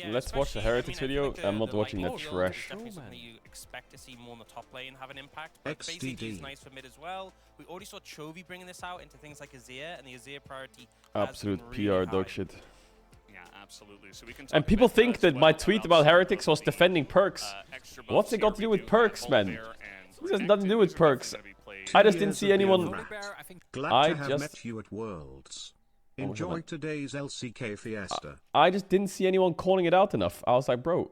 Let's watch the Heretics video. I'm not watching that trash. Definitely something you expect to see more on the top lane have an impact. But basically, it's nice for mid as well. We already saw Chovy bringing this out into things like Azir, and the Azir priority. Absolute PR dog shit. Yeah, absolutely. So we can and people think that my tweet about Heretics was defending perks. What's it got to do with perks, man? This has nothing to do with perks. I just didn't see anyone. Glad to have met you at Worlds. Enjoy today's LCK Fiesta. I just didn't see anyone calling it out enough. I was like, bro,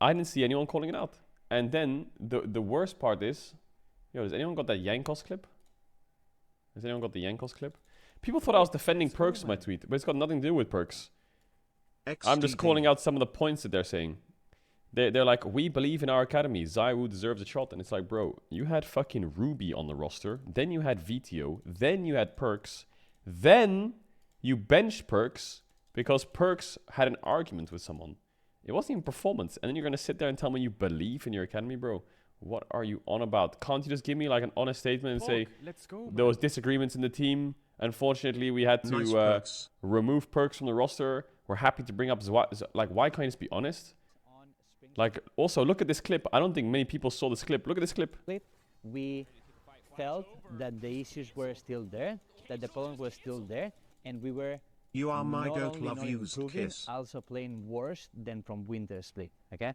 I didn't see anyone calling it out. And then the worst part is, yo, has anyone got that Yankos clip? Has anyone got the Yankos clip? People thought I was defending perks in my tweet, but it's got nothing to do with perks. I'm just calling out some of the points that they're saying. They're like, we believe in our academy. Zywoo deserves a shot. And it's like, bro, you had fucking Ruby on the roster. Then you had VTO. Then you had Perks. Then you benched Perks because Perks had an argument with someone. It wasn't even performance. And then you're going to sit there and tell me you believe in your academy, bro. What are you on about? Can't you just give me like an honest statement and say, let's go, there was disagreements in the team. Unfortunately, we had to remove Perks from the roster. We're happy to bring up like, why can't you just be honest? Like, also, look at this clip. I don't think many people saw this clip. Look at this clip. We felt that the issues were still there, that the problem was still there, and we were you are my goat, love you's kiss. Also playing worse than from winter split, okay?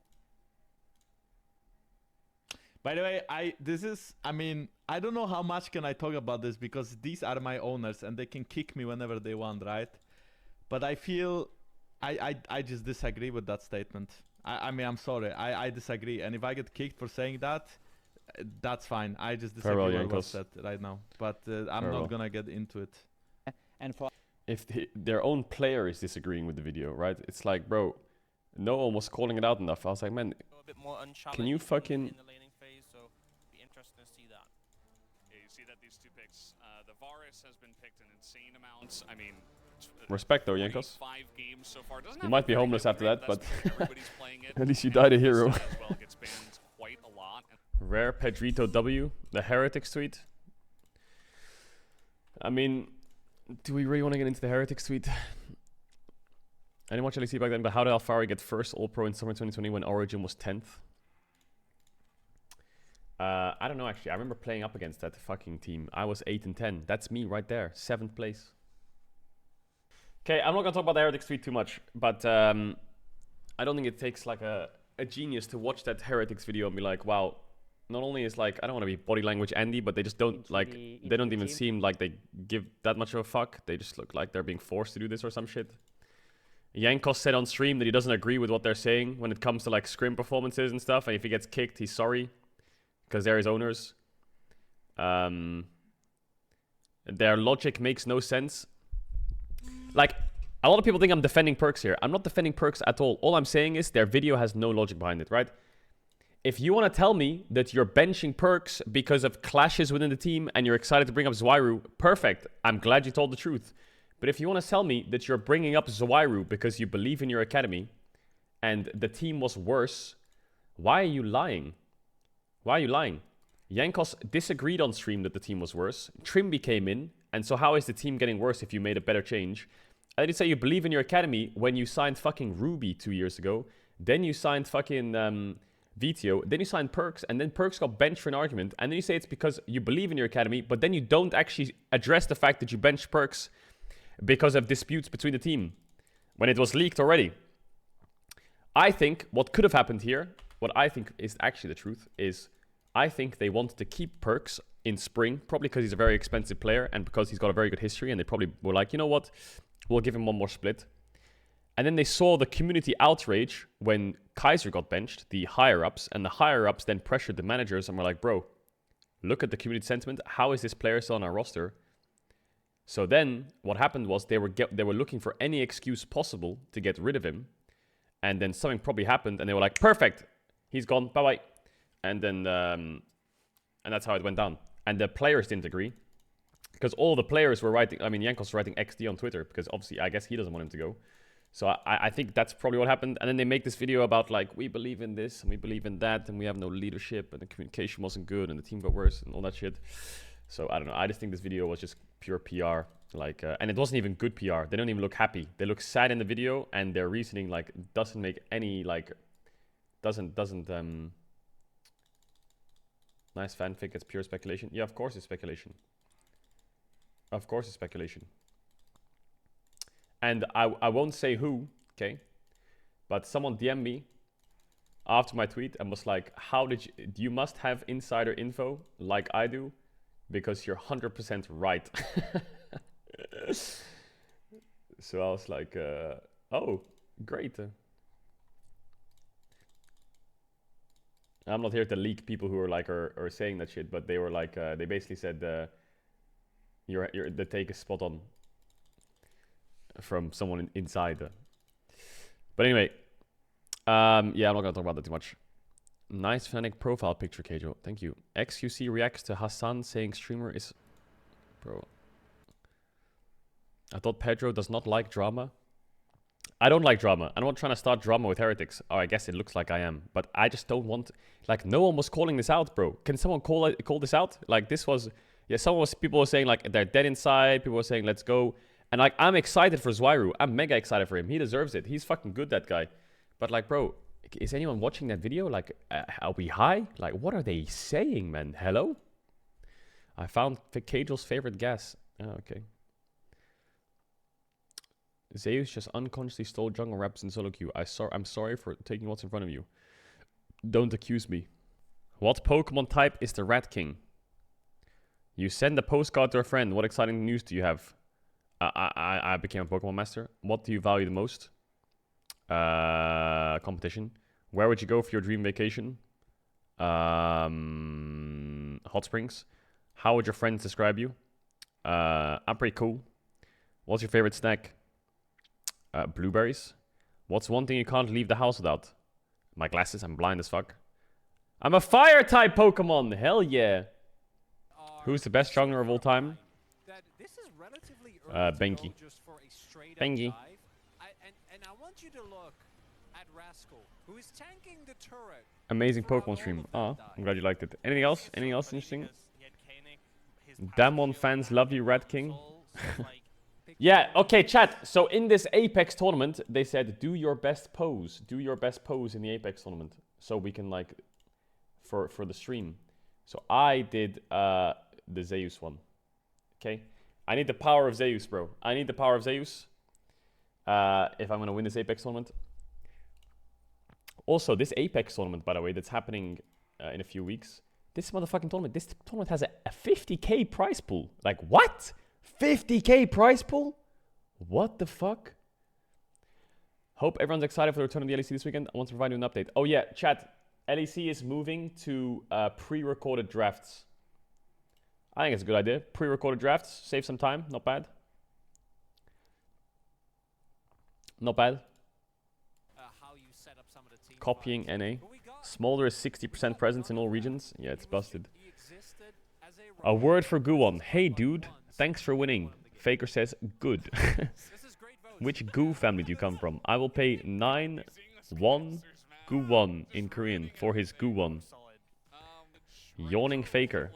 By the way, I mean, I don't know how much can I talk about this because these are my owners and they can kick me whenever they want, right? But I feel I just disagree with that statement. I mean, I'm sorry. I disagree. And if I get kicked for saying that, that's fine. I just disagree with what's said right now. But I'm not going to get into it. And for if their own player is disagreeing with the video, right? It's like, bro, no one was calling it out enough. I was like, man, can you fucking... in the laning phase, so be interesting to see that. Yeah, you see that these two picks, the Varus has been picked in insane amounts. I mean, respect though, Yankos. 5 games so far. You might be homeless after that, but at least you died a hero. Rare Pedrito W, the Heretics tweet. I mean, do we really want to get into the Heretics tweet? I didn't watch LEC back then, but how did Alfari get first All-Pro in summer 2020 when Origin was 10th? I don't know, actually. I remember playing up against that fucking team. I was 8 and 10. That's me right there. 7th place. Okay, I'm not going to talk about the Heretics tweet too much, but I don't think it takes like a genius to watch that Heretics video and be like, wow, not only is like, I don't want to be body language Andy, but they just don't like, they don't even seem like they give that much of a fuck. They just look like they're being forced to do this or some shit. Yankos said on stream that he doesn't agree with what they're saying when it comes to like scrim performances and stuff, and if he gets kicked, he's sorry because they're his owners. Their logic makes no sense. Like, a lot of people think I'm defending perks here. I'm not defending perks at all. All I'm saying is their video has no logic behind it, right? If you want to tell me that you're benching perks because of clashes within the team and you're excited to bring up Zwairu, perfect. I'm glad you told the truth. But if you want to tell me that you're bringing up Zwairu because you believe in your academy and the team was worse, why are you lying? Why are you lying? Yankos disagreed on stream that the team was worse. Trimby came in, and so how is the team getting worse if you made a better change? I did say you believe in your academy when you signed fucking Ruby 2 years ago. Then you signed fucking VTO. Then you signed Perks, and then Perks got benched for an argument. And then you say it's because you believe in your academy, but then you don't actually address the fact that you benched Perks because of disputes between the team when it was leaked already. I think what could have happened here, what I think is actually the truth, is I think they wanted to keep Perks in spring, probably because he's a very expensive player and because he's got a very good history, and they probably were like, you know what, we'll give him one more split. And then they saw the community outrage when Kaiser got benched, the higher-ups, and the higher-ups then pressured the managers and were like, bro, look at the community sentiment. How is this player still on our roster? So then what happened was they were looking for any excuse possible to get rid of him. And then something probably happened and they were like, perfect, he's gone, bye-bye. And then, and that's how it went down. And the players didn't agree. Because all the players were writing, I mean, Yankos was writing XD on Twitter, because obviously, I guess he doesn't want him to go. So I think that's probably what happened. And then they make this video about, like, we believe in this, and we believe in that, and we have no leadership, and the communication wasn't good, and the team got worse, and all that shit. So, I don't know. I just think this video was just pure PR. Like, and it wasn't even good PR. They don't even look happy. They look sad in the video, and their reasoning like doesn't make any like doesn't nice fanfic. It's pure speculation. Yeah, of course it's speculation. Of course it's speculation. And I won't say who, okay? But someone DM'd me after my tweet and was like, "How did you must have insider info like I do, because you're 100% right." So I was like, oh, great. I'm not here to leak people who are like are saying that shit, but they were like, they basically said, the take is spot on from someone inside. But anyway, yeah, I'm not gonna talk about that too much. Nice Fnatic profile picture, Caedrel. Thank you. XQC reacts to Hassan saying streamer is... Bro. I thought Pedro does not like drama. I don't like drama. I'm not trying to start drama with Heretics. Oh, I guess it looks like I am. But I just don't want... Like, no one was calling this out, bro. Can someone call this out? Like, this was... Yeah, people were saying, like, they're dead inside. People were saying, let's go. And, like, I'm excited for Zwairu. I'm mega excited for him. He deserves it. He's fucking good, that guy. But, like, bro, is anyone watching that video? Like, are we high? Like, what are they saying, man? Hello? I found Caedrel's favorite gas. Oh, okay. Zeus just unconsciously stole jungle reps in solo queue. I'm sorry for taking what's in front of you. Don't accuse me. What Pokemon type is the Rat King? You send a postcard to a friend. What exciting news do you have? I became a Pokemon master. What do you value the most? Competition. Where would you go for your dream vacation? Hot Springs. How would your friends describe you? I'm pretty cool. What's your favorite snack? Blueberries. What's one thing you can't leave the house without? My glasses. I'm blind as fuck. I'm a fire type Pokemon. Hell yeah. Who's the best jungler of all time? Benki. Benki. And I want you to look at Rascal, who is tanking the turret. Amazing Pokemon stream. Ah, I'm glad you liked it. Anything else? Anything else interesting? Damwon fans love you, Rat King. Yeah, okay, chat. So in this Apex tournament, they said, do your best pose. Do your best pose in the Apex tournament. So we can, like, for the stream. So I did the Zeus one. Okay? I need the power of Zeus, bro. I need the power of Zeus if I'm going to win this Apex tournament. Also, this Apex tournament, by the way, that's happening in a few weeks. This motherfucking tournament, this tournament has a 50k prize pool. Like, what? 50k prize pool? What the fuck? Hope everyone's excited for the return of the LEC this weekend. I want to provide you an update. Oh yeah, chat. LEC is moving to pre-recorded drafts. I think it's a good idea. Pre-recorded drafts. Save some time. Not bad. Not bad. Copying NA. Smolder is 60% presence in all regions. Yeah, it's busted. A word for Guwon. Hey dude, thanks for winning. Faker says good. Which Gu family do you come from? I will pay 9-1 Guwon in Korean for his Guwon. Yawning Faker.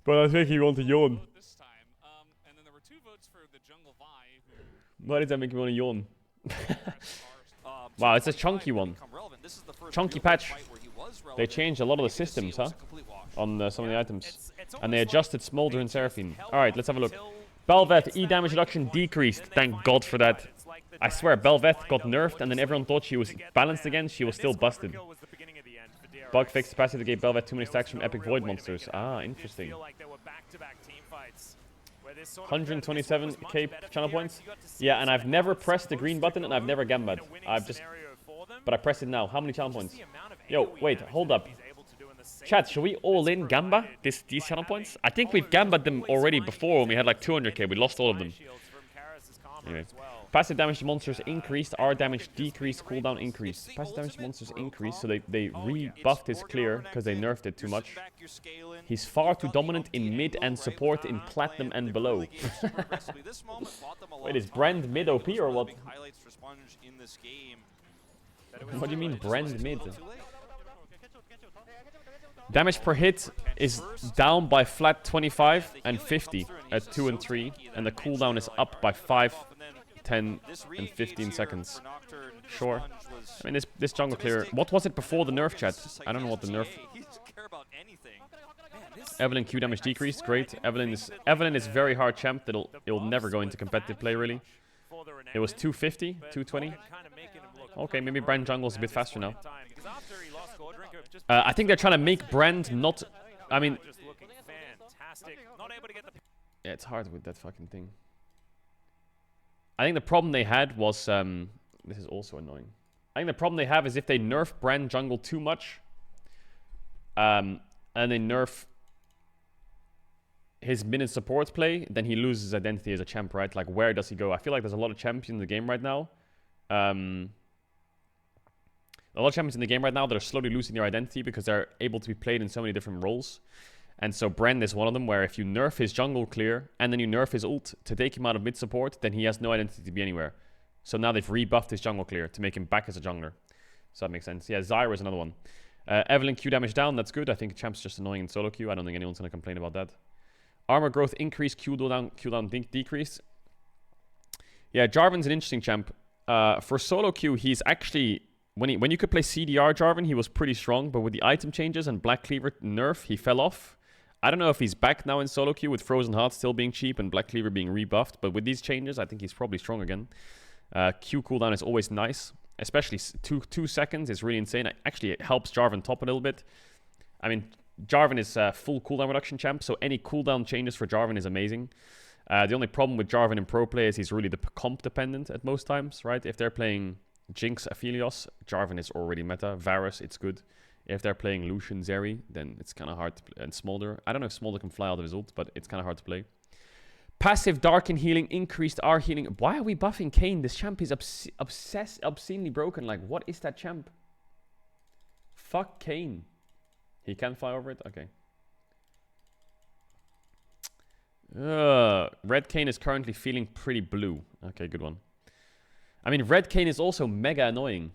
But I think he want to yawn. Why does that make me want to yawn? Wow, it's a chunky one. Chunky patch. They changed a lot of the systems, huh? On some of the items. And they adjusted Smolder and Seraphine. Alright, let's have a look. Bel'Veth, E damage reduction decreased. Thank God for that. I swear, Bel'Veth got nerfed and then everyone thought she was balanced again. She was still busted. Bug fix capacity gave Bel'Veth too many stacks from epic void monsters. Ah, interesting. 127k channel points. Yeah, and I've never pressed the green button and I've never gambad. But I pressed it now. How many channel points? Yo, wait, hold up. Chat, should we all in gamba these channel points? I think we've gambad them already before when we had like 200k. We lost all of them. Anyway. Passive damage to monsters increased, R damage decreased, cooldown increased. Passive damage to monsters increased, so they rebuffed his clear because they nerfed it too much. He's far too dominant in mid and support in platinum and below. Wait, is Brand mid OP or what? What do you mean Brand mid? Damage per hit is down by flat 25 and 50 at 2 and 3. And the cooldown is up by 5, 10, and 15 seconds. Sure. I mean, this jungle clear... What was it before the nerf, chat? I don't know what the nerf... Evelyn Q damage decreased. Great. Evelyn is very hard champ. It'll never go into competitive play, really. It was 250, 220. Okay, maybe Brand jungle's a bit faster now. I think they're trying to make Brand not... I mean... Yeah, it's hard with that fucking thing. I think the problem they had was... this is also annoying. I think the problem they have is if they nerf Brand jungle too much... and they nerf... his mid and support play, then he loses his identity as a champ, right? Like, where does he go? I feel like there's a lot of champions in the game right now. A lot of champions in the game right now that are slowly losing their identity because they're able to be played in so many different roles. And so Brand is one of them, where if you nerf his jungle clear and then you nerf his ult to take him out of mid support, then he has no identity to be anywhere. So now they've rebuffed his jungle clear to make him back as a jungler. So that makes sense. Yeah, Zyra is another one. Evelyn Q damage down, that's good. I think champ's just annoying in solo queue. I don't think anyone's going to complain about that. Armor growth increase, cooldown decrease. Yeah, Jarvan's an interesting champ. For solo queue, he's actually... When you could play CDR Jarvan, he was pretty strong. But with the item changes and Black Cleaver nerf, he fell off. I don't know if he's back now in solo queue with Frozen Heart still being cheap and Black Cleaver being rebuffed. But with these changes, I think he's probably strong again. Q cooldown is always nice. Especially 2 seconds is really insane. Actually, it helps Jarvan top a little bit. I mean... Jarvan is full cooldown reduction champ, so any cooldown changes for Jarvan is amazing. The only problem with Jarvan in pro play is he's really comp dependent at most times, right? If they're playing Jinx, Aphelios, Jarvan is already meta. Varus, it's good. If they're playing Lucian, Zeri, then it's kind of hard to play. And Smolder, I don't know if Smolder can fly out of his ult, but it's kind of hard to play. Passive Darken healing, increased R healing. Why are we buffing Kayn? This champ is obscenely broken. Like, what is that champ? Fuck Kayn. He can fly over it? Okay. Red Kayn is currently feeling pretty blue. Okay, good one. I mean, Red Kayn is also mega annoying.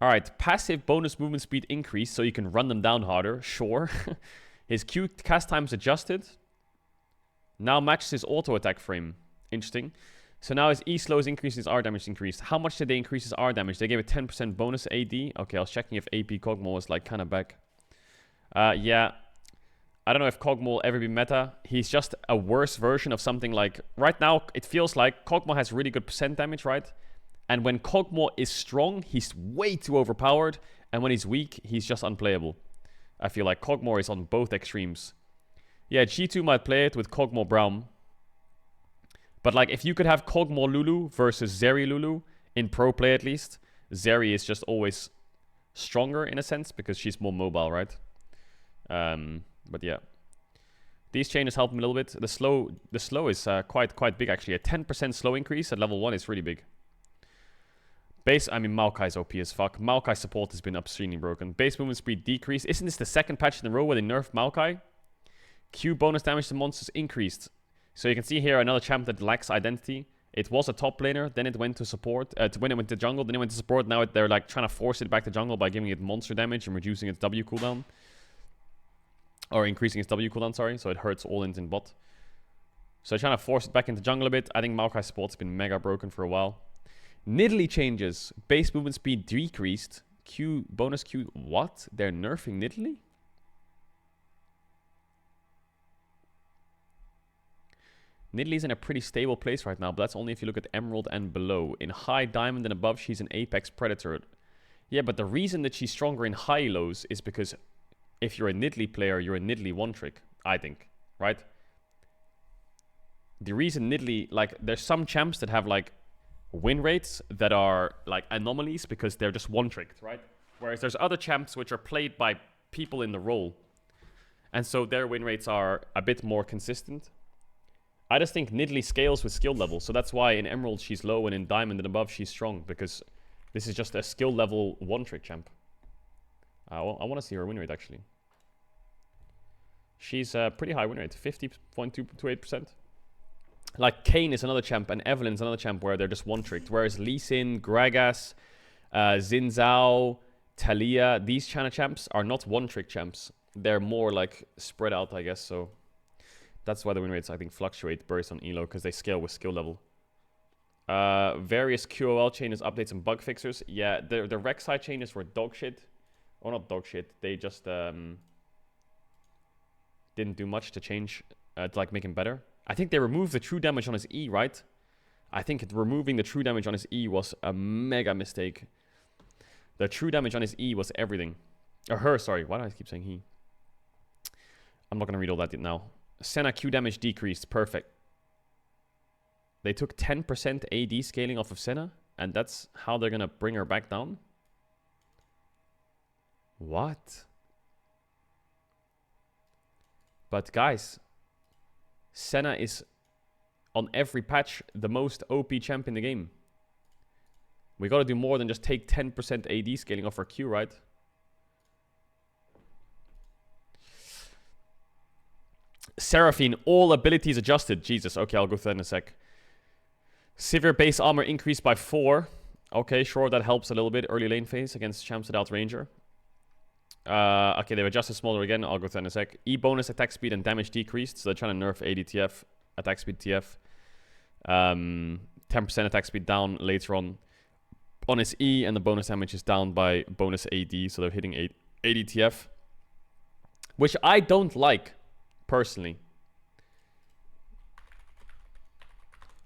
Alright, passive bonus movement speed increase so you can run them down harder. Sure. His Q cast time's adjusted. Now matches his auto attack frame. Interesting. So now his E slow is increased, his R damage increased. How much did they increase his R damage? They gave a 10% bonus AD. Okay, I was checking if AP Kog'Maw was like kind of back. Yeah, I don't know if Kog'Maw will ever be meta. He's just a worse version of something like... Right now, it feels like Kog'Maw has really good percent damage, right? And when Kog'Maw is strong, he's way too overpowered. And when he's weak, he's just unplayable. I feel like Kog'Maw is on both extremes. Yeah, G2 might play it with Kog'Maw Braum. But like, if you could have Kog'Maw Lulu versus Zeri Lulu, in pro play at least, Zeri is just always stronger in a sense, because she's more mobile, right? But yeah, these changes help him a little bit. The slow is quite big actually. A 10% slow increase at level 1 is really big. I mean, Maokai's OP as fuck. Maokai support has been obscenely broken. Base movement speed decrease. Isn't this the second patch in a row where they nerfed Maokai? Q bonus damage to monsters increased. So you can see here another champ that lacks identity. It was a top laner, then it went to support. When it went to jungle, then it went to support. Now they're like trying to force it back to jungle by giving it monster damage and reducing its W cooldown. Or increasing its W cooldown, sorry. So it hurts all in bot. So they're trying to force it back into jungle a bit. I think Maokai support's been mega broken for a while. Nidalee changes. Base movement speed decreased. Q, bonus Q. What? They're nerfing Nidalee? Nidalee's in a pretty stable place right now, but that's only if you look at Emerald and below. In high diamond and above, she's an apex predator. Yeah, but the reason that she's stronger in high lows is because if you're a Nidalee player, you're a Nidalee one-trick, I think, right? The reason Nidalee, like, there's some champs that have, like, win rates that are, like, anomalies because they're just one-tricked, right? Whereas there's other champs which are played by people in the role. And so their win rates are a bit more consistent. I just think Nidalee scales with skill level, so that's why in Emerald she's low and in Diamond and above she's strong, because this is just a skill level one-trick champ. I want to see her win rate, actually. She's a pretty high win rate, 50.28%. Like, Kayn is another champ, and Evelyn's another champ where they're just one-tricked, whereas Lee Sin, Gragas, Xin Zhao, Talia, these China champs are not one-trick champs. They're more like spread out, I guess, so that's why the win rates, I think, fluctuate based on elo, because they scale with skill level. Various QOL changes, updates, and bug fixers. Yeah, the Rek'Sai changes were dog shit. Or not dog shit, they just didn't do much to change, to like make him better. I think they removed the true damage on his E, right? I think removing the true damage on his E was a mega mistake. The true damage on his E was everything. Or her, sorry. Why do I keep saying he? I'm not going to read all that now. Senna Q damage decreased. Perfect. They took 10% AD scaling off of Senna, and that's how they're going to bring her back down? What? But guys, Senna is on every patch the most OP champ in the game. We gotta do more than just take 10% AD scaling off our Q, right? Seraphine, all abilities adjusted. Jesus, okay, I'll go through that in a sec. Severe base armor increased by 4. Okay, sure, that helps a little bit. Early lane phase against champs without ranger. Okay, they've adjusted smaller again. I'll go through that in a sec. E bonus attack speed and damage decreased. So they're trying to nerf ADTF, attack speed TF. 10% attack speed down later on his E, and the bonus damage is down by bonus AD. So they're hitting ADTF, which I don't like, personally.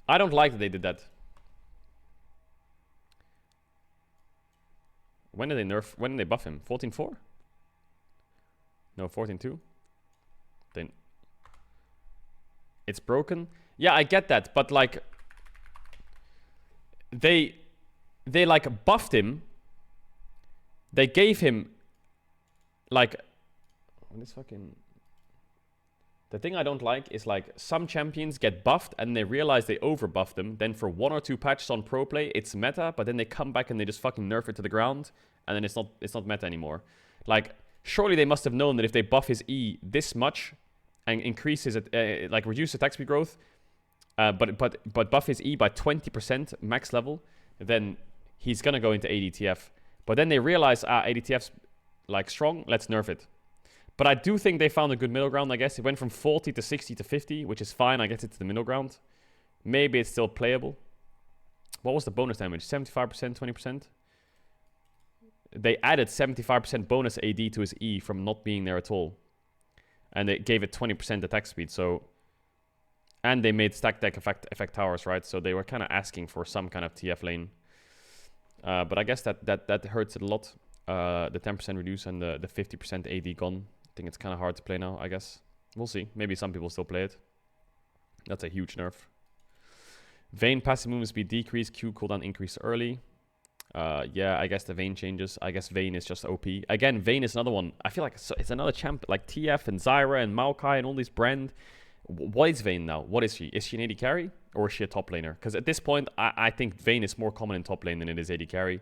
I don't like that they did that. When did they nerf? When did they buff him? 14.4? No, 14.2. Then it's broken. Yeah, I get that, but like they like buffed him. They gave him like this fucking. The thing I don't like is like some champions get buffed and they realize they over buffed them. Then for 1 or 2 patches on pro play, it's meta, but then they come back and they just fucking nerf it to the ground, and then it's not meta anymore. Like surely they must have known that if they buff his E this much and increase his like reduce attack speed growth, but buff his E by 20% max level, then he's gonna go into ADTF. But then they realize ADTF's like strong, let's nerf it. But I do think they found a good middle ground, I guess. It went from 40 to 60 to 50, which is fine. I guess it's the middle ground. Maybe it's still playable. What was the bonus damage? 75%, 20%? They added 75% bonus AD to his E from not being there at all. And they gave it 20% attack speed, so... And they made stack deck effect towers, right? So they were kind of asking for some kind of TF lane. But I guess that hurts it a lot. The 10% reduce and the 50% AD gone. I think it's kind of hard to play now, I guess. We'll see. Maybe some people still play it. That's a huge nerf. Vayne passive movement speed decrease. Q cooldown increase early. Yeah, I guess the Vayne changes. I guess Vayne is just OP. Again, Vayne is another one. I feel like it's another champ. Like TF and Zyra and Maokai and all these brand. What is Vayne now? What is she? Is she an AD carry? Or is she a top laner? Because at this point, I think Vayne is more common in top lane than it is AD carry.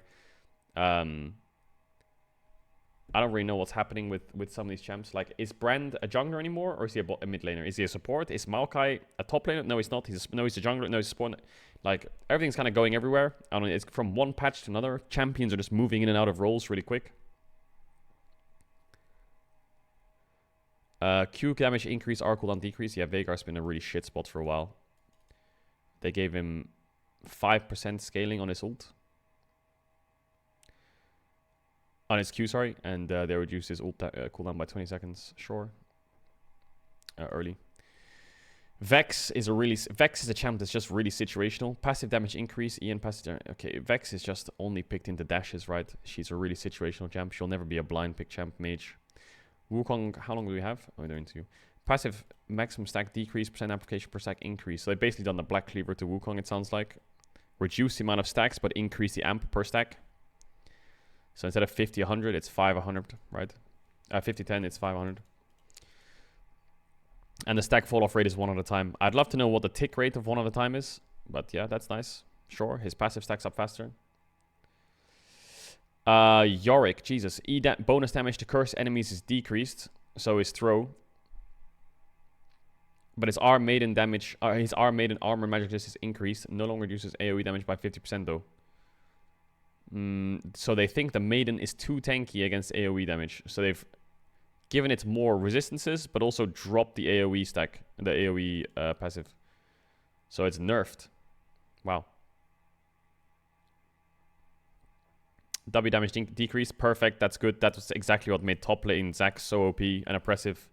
I don't really know what's happening with some of these champs. Like, is Brand a jungler anymore, or is he a mid laner? Is he a support? Is Maokai a top laner? No, he's not. No, he's a jungler. No, he's a support. Like, everything's kind of going everywhere. I don't know. It's from one patch to another. Champions are just moving in and out of roles really quick. Q damage increase, R cooldown decrease. Yeah, Veigar's been a really shit spot for a while. They gave him 5% scaling on his ult. On his Q, sorry, and they reduced his ult cooldown by 20 seconds. Sure. Early. Vex is a champ that's just really situational. Passive damage increase, Ian passive. Okay, Vex is just only picked into dashes, right? She's a really situational champ. She'll never be a blind pick champ mage. Wukong, how long do we have? Oh, they're into passive maximum stack decrease, percent application per stack increase. So they've basically done the Black Cleaver to Wukong, it sounds like. Reduce the amount of stacks, but increase the amp per stack. So instead of 50, 100, it's 5, 100, right? 50, 10, it's 500. And the stack fall off rate is 1 at a time. I'd love to know what the tick rate of 1 at a time is. But yeah, that's nice. Sure, his passive stacks up faster. Yorick, Jesus. Bonus damage to curse enemies is decreased. So his throw. But his R maiden damage, his R maiden armor magic resist is increased. No longer reduces AoE damage by 50% though. So they think the Maiden is too tanky against AoE damage. So they've given it more resistances, but also dropped the AoE stack, the AoE passive. So it's nerfed. Wow. W damage decrease, perfect, that's good. That was exactly what made top lane Zac so OP and oppressive.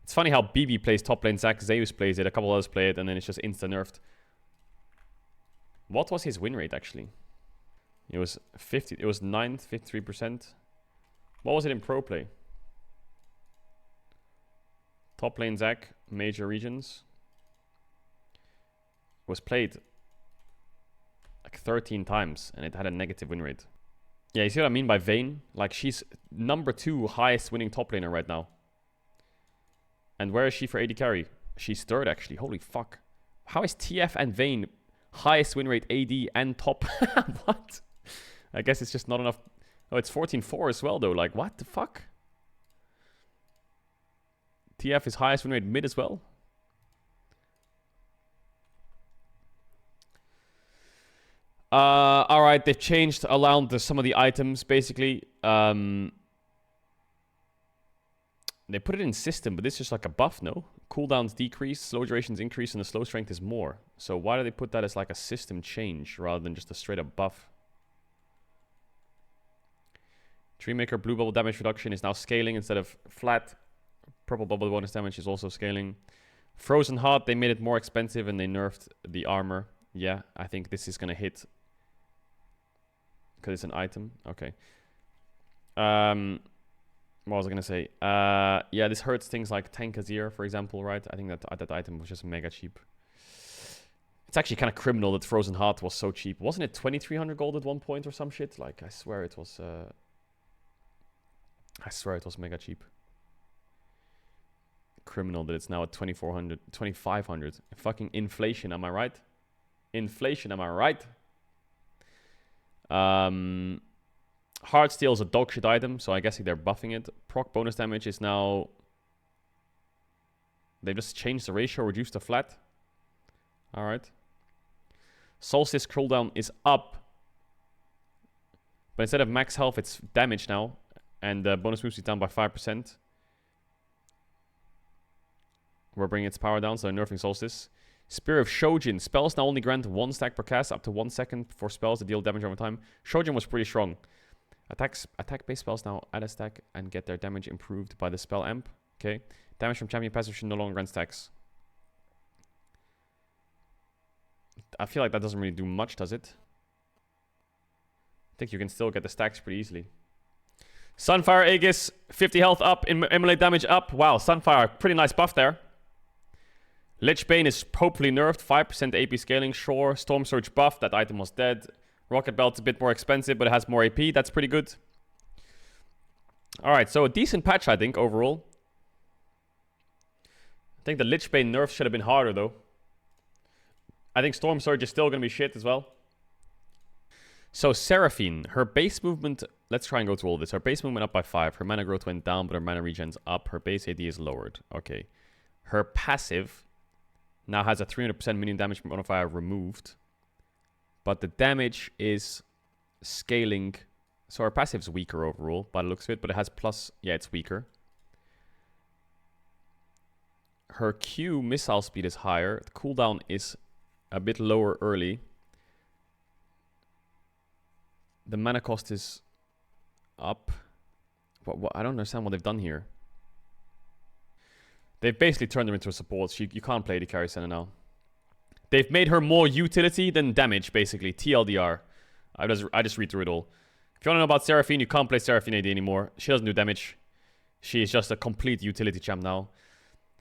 It's funny how BB plays top lane Zac, Zeus plays it, a couple others play it, and then it's just insta-nerfed. What was his win rate, actually? It was 50, it was 9th, 53%. What was it in pro play? Top lane Zac, major regions. Was played like 13 times, and it had a negative win rate. Yeah, you see what I mean by Vayne? Like, she's number 2 highest winning top laner right now. And where is she for AD carry? She's 3rd, actually. Holy fuck. How is TF and Vayne highest win rate AD and top? What? I guess it's just not enough. Oh, it's 14-4 as well, though. Like, what the fuck? TF is highest win rate mid as well? Alright, they've changed around some of the items, basically. They put it in system, but this is just like a buff, no? Cooldowns decrease, slow durations increase, and the slow strength is more. So why do they put that as like a system change rather than just a straight up buff? Treemaker blue bubble damage reduction is now scaling instead of flat. Purple bubble bonus damage is also scaling. Frozen Heart, they made it more expensive and they nerfed the armor. Yeah, I think this is gonna hit because it's an item. Okay. What was I gonna say? Yeah, this hurts things like Tank Azir, for example, right? I think that item was just mega cheap. It's actually kind of criminal that Frozen Heart was so cheap. Wasn't it 2,300 gold at one point or some shit? Like, I swear it was mega cheap. Criminal that it's now at 2,400, 2,500. Fucking inflation, am I right? Inflation, am I right? Heartsteel is a dogshit item, so I guess they're buffing it. Proc bonus damage is now... They just changed the ratio, reduced the flat. Alright. Solstice cooldown is up. But instead of max health, it's damage now. And bonus moves is down by 5%. We're bringing its power down, so they're nerfing Solstice. Spear of Shojin. Spells now only grant 1 stack per cast, up to 1 second for spells that deal damage over time. Shojin was pretty strong. Attack-based spells now add a stack and get their damage improved by the spell amp. Okay. Damage from champion passive should no longer grant stacks. I feel like that doesn't really do much, does it? I think you can still get the stacks pretty easily. Sunfire Aegis, 50 health up, immolate damage up. Wow, Sunfire, pretty nice buff there. Lich Bane is hopefully nerfed, 5% AP scaling, sure. Storm Surge buff, that item was dead. Rocket Belt's a bit more expensive, but it has more AP, that's pretty good. Alright, so a decent patch, I think, overall. I think the Lich Bane nerf should have been harder, though. I think Storm Surge is still going to be shit as well. So Seraphine, her base movement... Let's try and go through all this. Her base movement up by 5. Her mana growth went down, but her mana regen's up. Her base AD is lowered. Okay. Her passive now has a 300% minion damage modifier removed. But the damage is scaling. So her passive's weaker overall, by the looks of it. But it has plus... Yeah, it's weaker. Her Q missile speed is higher. The cooldown is a bit lower early. The mana cost is up. What, I don't understand what they've done here. They've basically turned her into a support. You can't play the carry center now. They've made her more utility than damage, basically. TLDR. I just read through it all. If you want to know about Seraphine, you can't play Seraphine AD anymore. She doesn't do damage. She is just a complete utility champ now.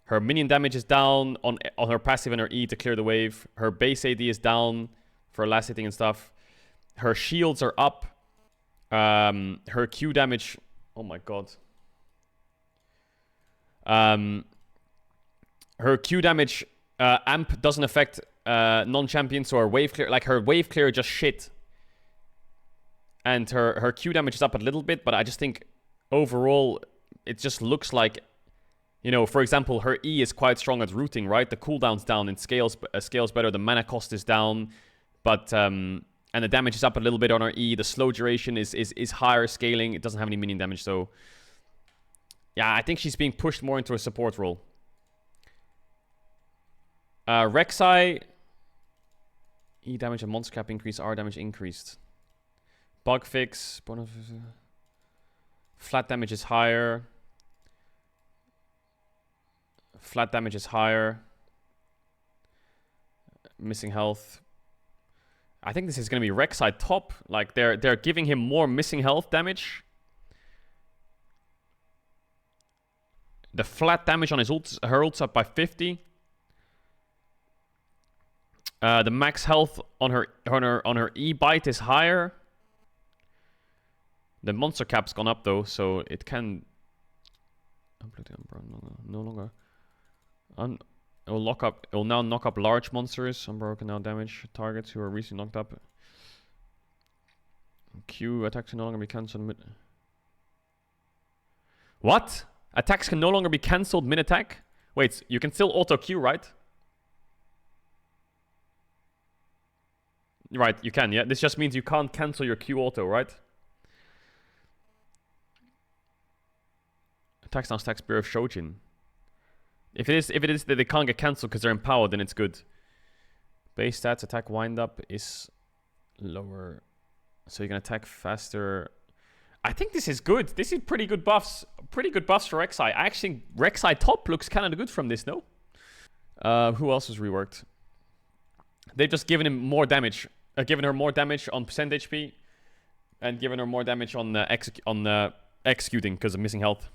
Her minion damage is down on her passive and her E to clear the wave. Her base AD is down for last hitting and stuff. Her shields are up. Her Q damage... Oh my god. Her Q damage amp doesn't affect non-champions, so her wave clear... Like, her wave clear just shit. And her Q damage is up a little bit, but I just think overall it just looks like... You know, for example, her E is quite strong at rooting, right? The cooldown's down and scales better. The mana cost is down, but And the damage is up a little bit on her E. The slow duration is higher scaling. It doesn't have any minion damage, so... Yeah, I think she's being pushed more into a support role. Rek'Sai... E damage and monster cap increase, R damage increased. Bug fix... Flat damage is higher. Flat damage is higher. Missing health. I think this is going to be Rek'Sai top. Like, they're giving him more missing health damage. The flat damage on his ult, her ult's up by 50. The max health on her E-bite is higher. The monster cap's gone up though, so it can... No longer. It will lock up. It will now knock up large monsters. Unbroken now damage targets who are recently knocked up. Q attacks can no longer be cancelled mid. What? Attacks can no longer be cancelled mid attack? Wait, you can still auto Q, right? Right, you can. Yeah, this just means you can't cancel your Q auto, right? Attacks now stack Spear of Shojin. If it is that they can't get cancelled because they're empowered, then it's good. Base stats, attack wind up is lower. So you can attack faster. I think this is good. This is pretty good buffs. Pretty good buffs for Rek'Sai. I actually think Rek'Sai top looks kind of good from this, no? Who else was reworked? They've just given him more damage. Given her more damage on percent HP. And given her more damage on executing because of missing health.